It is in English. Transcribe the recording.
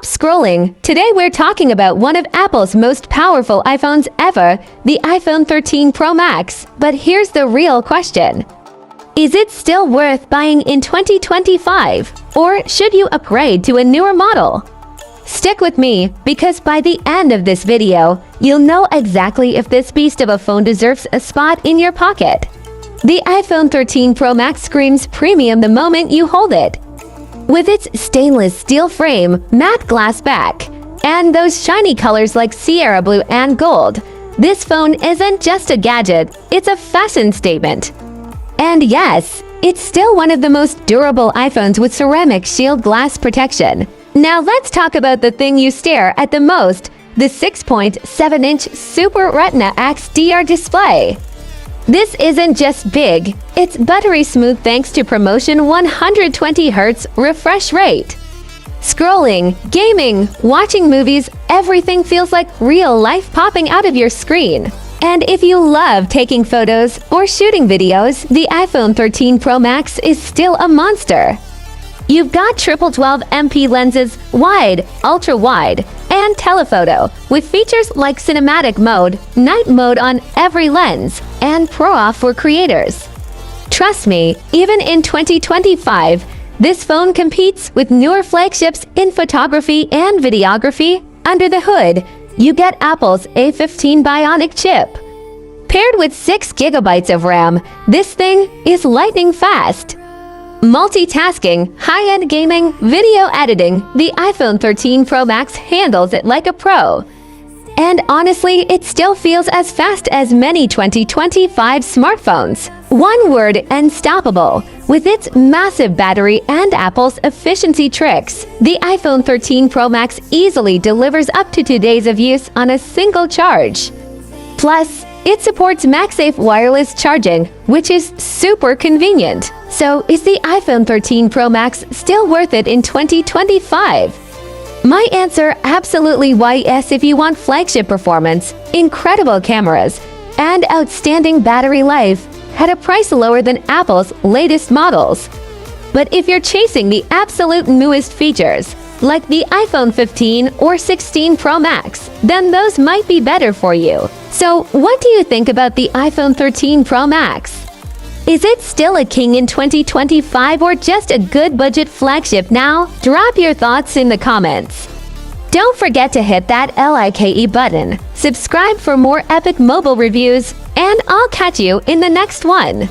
Stop scrolling. Today we're talking about one of Apple's most powerful iPhones ever, the iPhone 13 Pro Max. But here's the real question. Is it still worth buying in 2025? Or should you upgrade to a newer model? Stick with me, because by the end of this video, you'll know exactly if this beast of a phone deserves a spot in your pocket. The iPhone 13 Pro Max screams premium the moment you hold it. With its stainless steel frame, matte glass back, and those shiny colors like Sierra Blue and Gold, this phone isn't just a gadget, it's a fashion statement. And yes, it's still one of the most durable iPhones with ceramic shield glass protection. Now let's talk about the thing you stare at the most, the 6.7-inch Super Retina XDR display. This isn't just big, it's buttery smooth thanks to promotion 120Hz refresh rate. Scrolling, gaming, watching movies, everything feels like real life popping out of your screen. And if you love taking photos or shooting videos, the iPhone 13 Pro Max is still a monster. You've got triple 12MP lenses, wide, ultra-wide, and telephoto, with features like cinematic mode, night mode on every lens, and Pro Off for creators. Trust me, even in 2025, this phone competes with newer flagships in photography and videography. Under the hood, you get Apple's A15 Bionic chip. Paired with 6 GB of RAM, this thing is lightning fast. Multitasking, high-end gaming, video editing, the iPhone 13 Pro Max handles it like a pro. And honestly, it still feels as fast as many 2025 smartphones. One word, unstoppable. With its massive battery and Apple's efficiency tricks, the iPhone 13 Pro Max easily delivers up to 2 days of use on a single charge. Plus, it supports MagSafe wireless charging, which is super convenient. So, is the iPhone 13 Pro Max still worth it in 2025? My answer, absolutely yes if you want flagship performance, incredible cameras, and outstanding battery life at a price lower than Apple's latest models. But if you're chasing the absolute newest features, like the iPhone 15 or 16 Pro Max, then those might be better for you. So, what do you think about the iPhone 13 Pro Max? Is it still a king in 2025 or just a good budget flagship now? Drop your thoughts in the comments. Don't forget to hit that like button, subscribe for more epic mobile reviews, and I'll catch you in the next one.